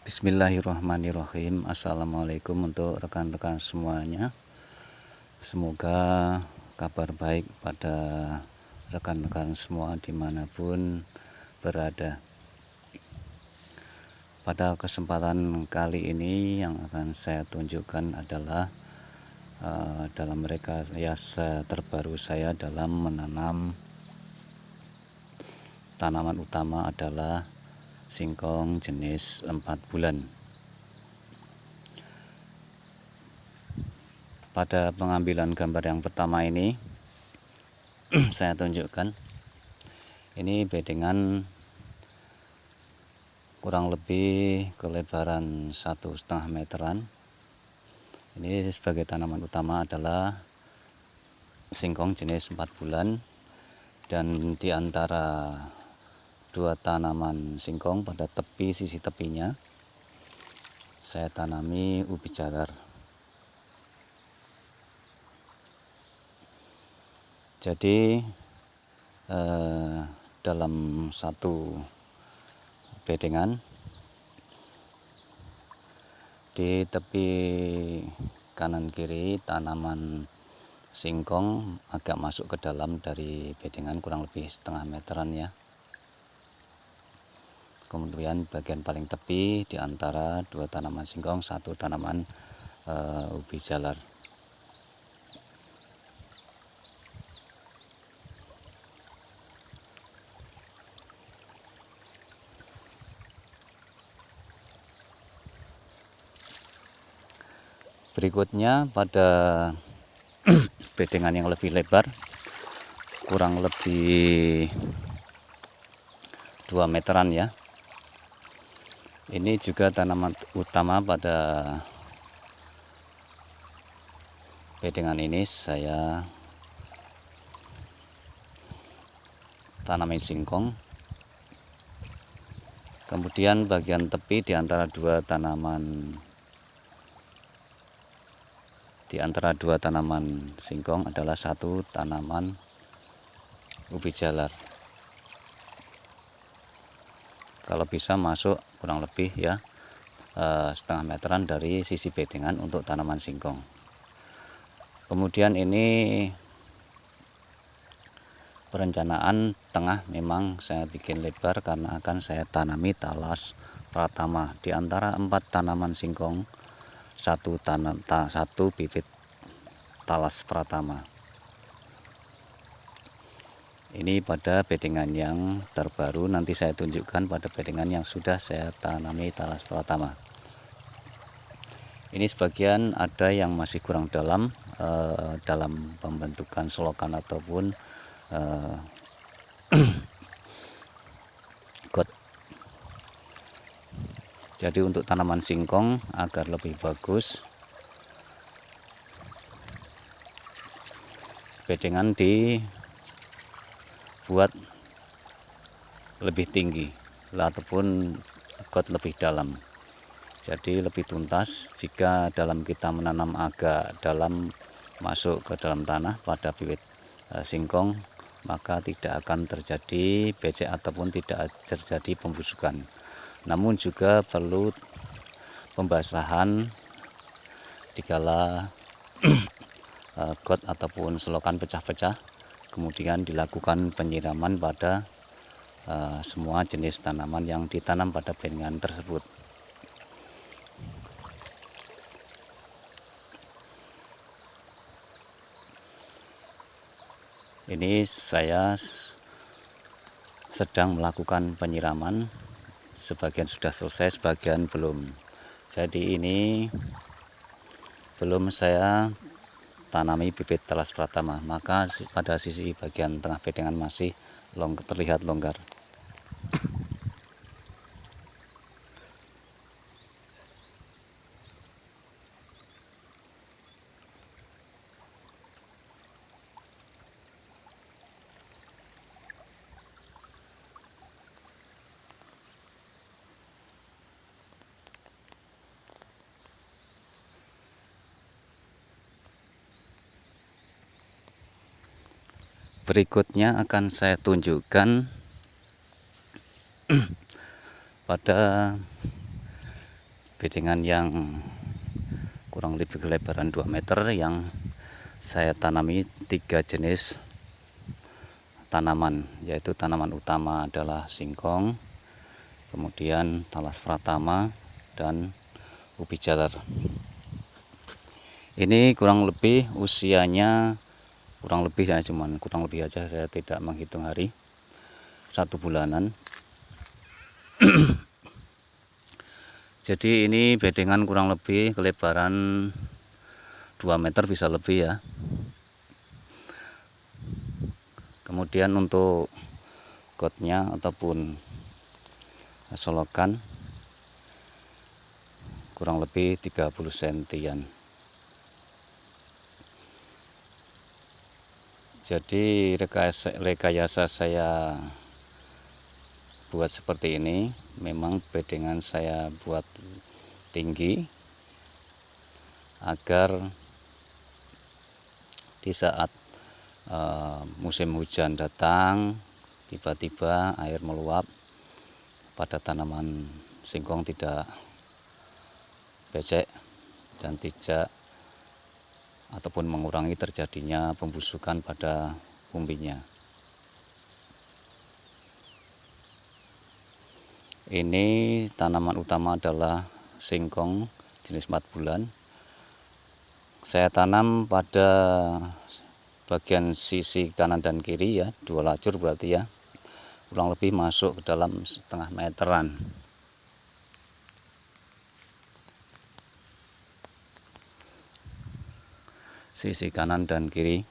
Bismillahirrahmanirrahim. Assalamualaikum untuk rekan-rekan semuanya. Semoga kabar baik pada rekan-rekan semua dimanapun berada. Pada kesempatan kali ini yang akan saya tunjukkan adalah dalam rekayasa terbaru saya dalam menanam tanaman utama adalah singkong jenis 4 bulan. Pada pengambilan gambar yang pertama ini saya tunjukkan ini bedengan kurang lebih kelebaran 1,5 meteran. Ini sebagai tanaman utama adalah singkong jenis 4 bulan, dan di antara dua tanaman singkong pada sisi tepinya saya tanami ubi jalar. Jadi dalam satu bedengan di tepi kanan kiri tanaman singkong agak masuk ke dalam dari bedengan kurang lebih 0,5 meteran ya. Kemudian bagian paling tepi di antara dua tanaman singkong satu tanaman ubi jalar. Berikutnya pada bedengan yang lebih lebar kurang lebih 2 meteran ya. Ini juga tanaman utama pada bedengan ini saya tanami singkong. Kemudian bagian tepi di antara dua tanaman singkong adalah satu tanaman ubi jalar. Kalau bisa masuk kurang lebih ya 0,5 meteran dari sisi bedengan untuk tanaman singkong. Kemudian ini perencanaan tengah memang saya bikin lebar karena akan saya tanami talas pratama. Di antara 4 tanaman singkong satu bibit talas pratama. Ini pada bedengan yang terbaru, nanti saya tunjukkan pada bedengan yang sudah saya tanami talas pratama. Ini sebagian ada yang masih kurang dalam dalam pembentukan selokan ataupun got. Jadi untuk tanaman singkong agar lebih bagus, bedengan dibuat lebih tinggi ataupun got lebih dalam, jadi lebih tuntas. Jika dalam kita menanam agak dalam masuk ke dalam tanah pada bibit singkong, maka tidak akan terjadi becek ataupun tidak terjadi pembusukan. Namun juga perlu pembasahan dikala got ataupun selokan pecah-pecah, kemudian dilakukan penyiraman pada semua jenis tanaman yang ditanam pada bedengan tersebut. Ini saya sedang melakukan penyiraman, sebagian sudah selesai, sebagian belum. Jadi ini belum saya tanami bibit talas pratama, maka pada sisi bagian tengah bedengan masih terlihat longgar. Berikutnya akan saya tunjukkan pada bedengan yang kurang lebih kelebaran 2 meter yang saya tanami 3 jenis tanaman, yaitu tanaman utama adalah singkong, kemudian talas pratama, dan ubi jalar. Ini kurang lebih usianya kurang lebih aja, saya tidak menghitung hari, 1 bulanan. Jadi ini bedengan kurang lebih kelebaran 2 meter bisa lebih ya. Kemudian untuk gotnya ataupun solokan kurang lebih 30 sentian. Jadi rekayasa saya buat seperti ini, memang bedengan saya buat tinggi agar di saat musim hujan datang tiba-tiba air meluap pada tanaman singkong tidak becek dan tidak ataupun mengurangi terjadinya pembusukan pada umbinya. Ini tanaman utama adalah singkong jenis 4 bulan. Saya tanam pada bagian sisi kanan dan kiri ya, 2 lacur berarti ya. Kurang lebih masuk ke dalam 1,5 meteran. Sisi kanan dan kiri.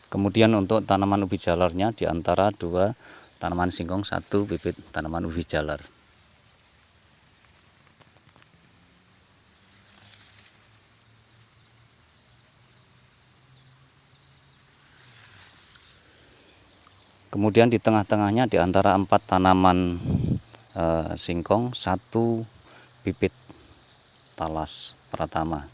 Kemudian untuk tanaman ubi jalarnya, di antara 2 tanaman singkong 1 bibit tanaman ubi jalar. Kemudian di tengah-tengahnya, di antara 4 tanaman singkong 1 bibit talas pratama.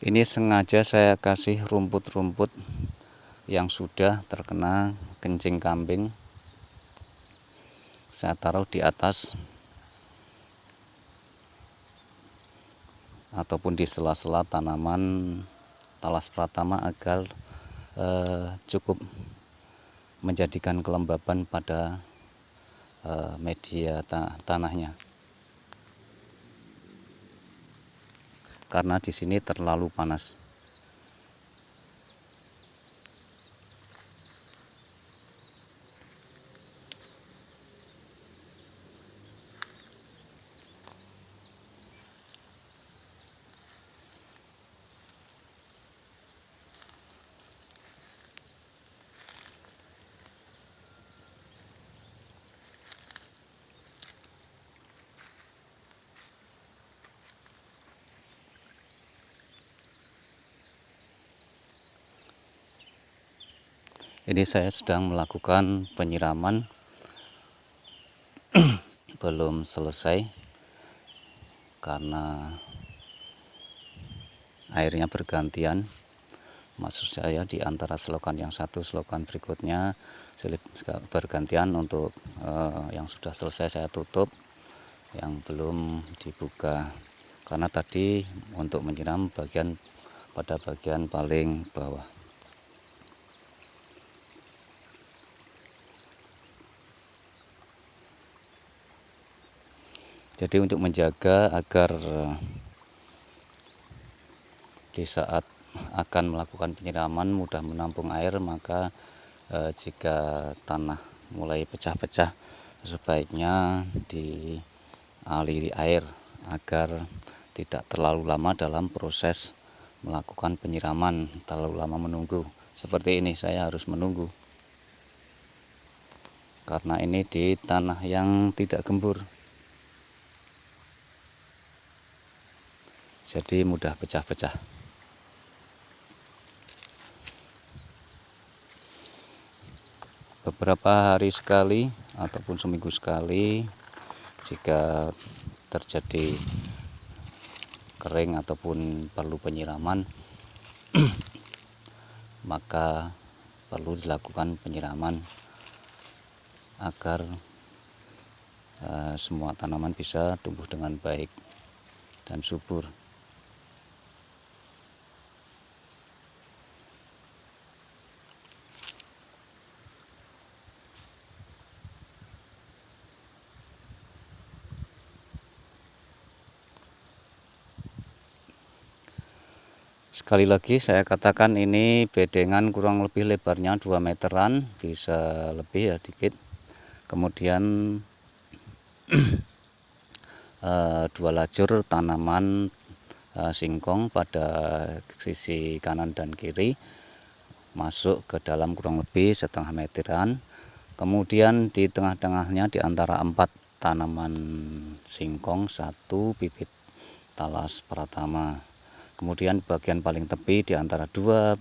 Ini sengaja saya kasih rumput-rumput yang sudah terkena kencing kambing. Saya taruh di atas ataupun di sela-sela tanaman talas pratama agar cukup menjadikan kelembaban pada media tanahnya. Karena di sini terlalu panas. Ini saya sedang melakukan penyiraman, belum selesai karena airnya bergantian. Maksud saya di antara selokan yang satu, selokan berikutnya bergantian. Untuk yang sudah selesai saya tutup, yang belum dibuka. Karena tadi untuk menyiram pada bagian paling bawah. Jadi untuk menjaga agar di saat akan melakukan penyiraman mudah menampung air, maka jika tanah mulai pecah-pecah, sebaiknya dialiri air agar tidak terlalu lama dalam proses melakukan penyiraman, terlalu lama menunggu. Seperti ini saya harus menunggu karena ini di tanah yang tidak gembur, jadi mudah pecah-pecah. beberapa hari sekali ataupun seminggu sekali jika terjadi kering ataupun perlu penyiraman maka perlu dilakukan penyiraman agar semua tanaman bisa tumbuh dengan baik dan subur. Sekali lagi saya katakan ini bedengan kurang lebih lebarnya 2 meteran, bisa lebih ya dikit. Kemudian 2 lajur tanaman singkong pada sisi kanan dan kiri masuk ke dalam kurang lebih setengah meteran. Kemudian di tengah-tengahnya di antara 4 tanaman singkong 1 bibit talas pratama. Kemudian bagian paling tepi di antara 2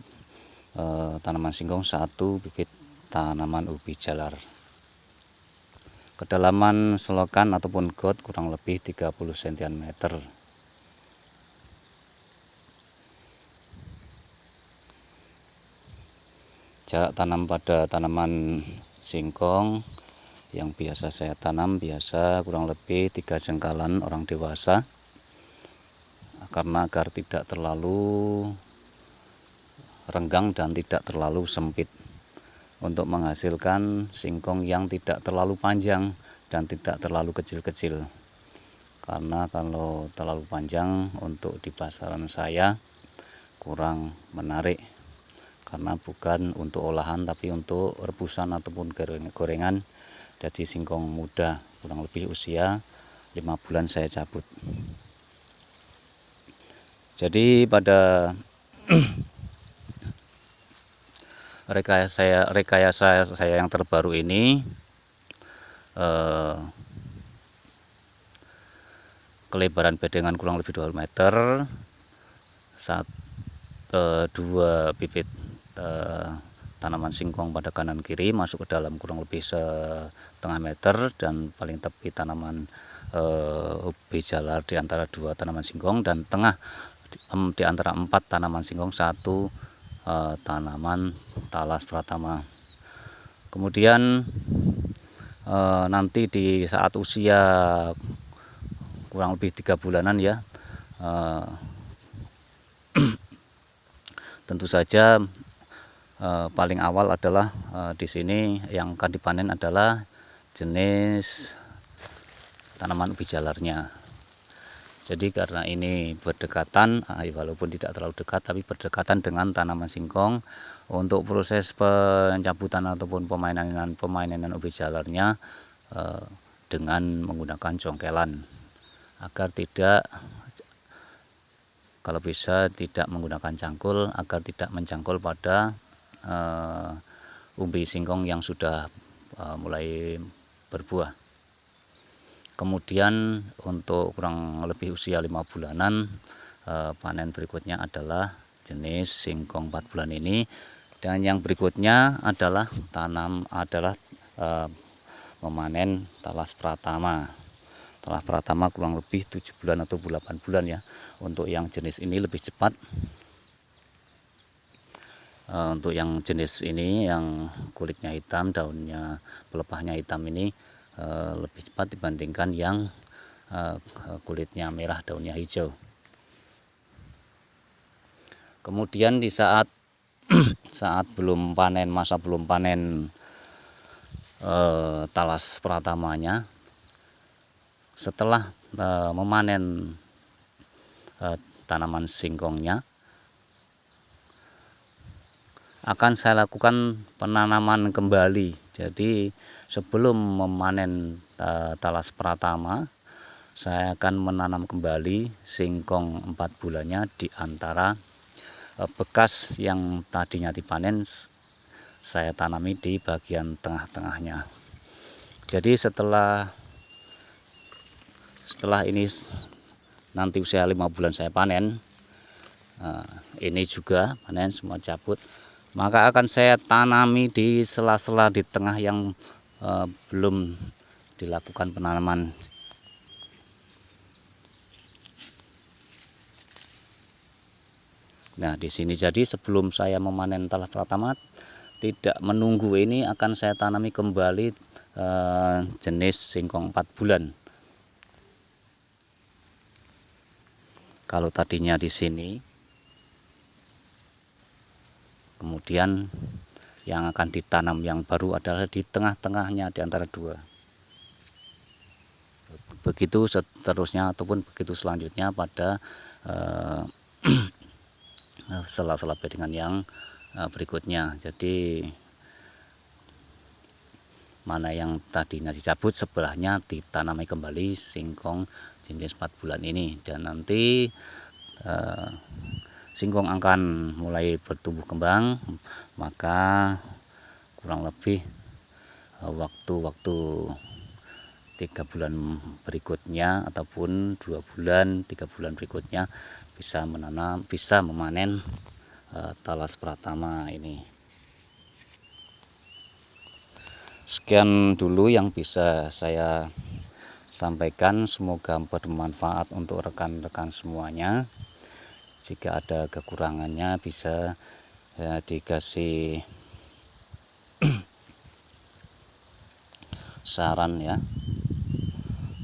tanaman singkong 1 bibit tanaman ubi jalar. Kedalaman selokan ataupun got kurang lebih 30 cm. Jarak tanam pada tanaman singkong yang biasa saya tanam kurang lebih 3 jengkalan orang dewasa, karena agar tidak terlalu renggang dan tidak terlalu sempit untuk menghasilkan singkong yang tidak terlalu panjang dan tidak terlalu kecil-kecil. Karena kalau terlalu panjang untuk di pasaran saya kurang menarik, karena bukan untuk olahan tapi untuk rebusan ataupun gorengan. Jadi singkong muda kurang lebih usia 5 bulan saya cabut. Jadi pada rekayasa saya yang terbaru ini kelebaran bedengan kurang lebih 2 meter, 2 bibit tanaman singkong pada kanan kiri masuk ke dalam kurang lebih setengah meter, dan paling tepi tanaman ubi jalar di antara 2 tanaman singkong, dan tengah di antara 4 tanaman singkong 1 tanaman talas pratama. Kemudian nanti di saat usia kurang lebih 3 bulanan ya, tentu saja paling awal adalah di sini yang akan dipanen adalah jenis tanaman ubi jalarnya. Jadi karena ini berdekatan, walaupun tidak terlalu dekat tapi berdekatan dengan tanaman singkong, untuk proses pencabutan ataupun pemainan ubi jalarnya dengan menggunakan congkelan, agar tidak, kalau bisa tidak menggunakan cangkul, agar tidak mencangkul pada umbi singkong yang sudah mulai berbuah. Kemudian untuk kurang lebih usia 5 bulanan, panen berikutnya adalah jenis singkong 4 bulan ini, dan yang berikutnya adalah memanen talas pratama. Talas pratama kurang lebih 7 bulan atau 8 bulan ya. Untuk yang jenis ini lebih cepat. Untuk yang jenis ini yang kulitnya hitam, daunnya pelepahnya hitam ini lebih cepat dibandingkan yang kulitnya merah, daunnya hijau. Kemudian di saat belum panen, masa belum panen talas pratamanya, setelah memanen tanaman singkongnya, akan saya lakukan penanaman kembali. Jadi sebelum memanen talas pratama, saya akan menanam kembali singkong 4 bulannya di antara bekas yang tadinya dipanen, saya tanami di bagian tengah-tengahnya. Jadi setelah ini nanti usia 5 bulan saya panen, ini juga panen semua cabut. maka akan saya tanami di sela-sela di tengah yang belum dilakukan penanaman. Nah, di sini jadi sebelum saya memanen talas pratama, tidak menunggu ini akan saya tanami kembali jenis singkong 4 bulan. Kalau tadinya di sini, kemudian yang akan ditanam yang baru adalah di tengah-tengahnya di antara dua. Begitu seterusnya ataupun begitu selanjutnya pada sela-sela bedengan yang berikutnya. Jadi mana yang tadinya dicabut sebelahnya ditanami kembali singkong jenis 4 bulan ini, dan nanti singkong akan mulai bertumbuh kembang, maka kurang lebih waktu-waktu 3 bulan berikutnya ataupun 2 bulan 3 bulan berikutnya bisa memanen talas pratama ini. Sekian dulu yang bisa saya sampaikan, semoga bermanfaat untuk rekan-rekan semuanya. Jika ada kekurangannya bisa dikasih saran ya.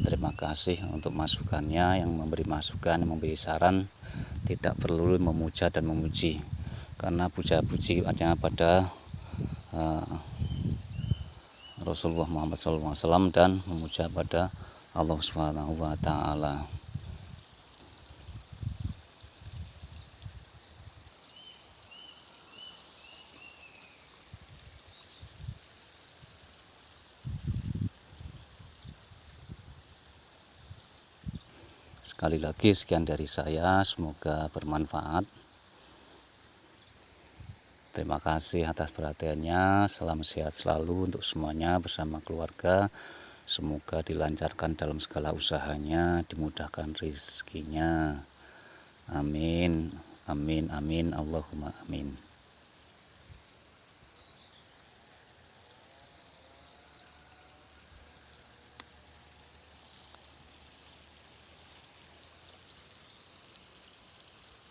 Terima kasih untuk masukannya, yang memberi masukan, yang memberi saran. Tidak perlu memuja dan memuji, karena puja-puji hanya pada Rasulullah Muhammad SAW dan memuja pada Allah Subhanahu wa Ta'ala. Sekali lagi sekian dari saya, semoga bermanfaat. Terima kasih atas perhatiannya. Salam sehat selalu untuk semuanya bersama keluarga. Semoga dilancarkan dalam segala usahanya, dimudahkan rezekinya. Amin, amin, amin, Allahumma amin.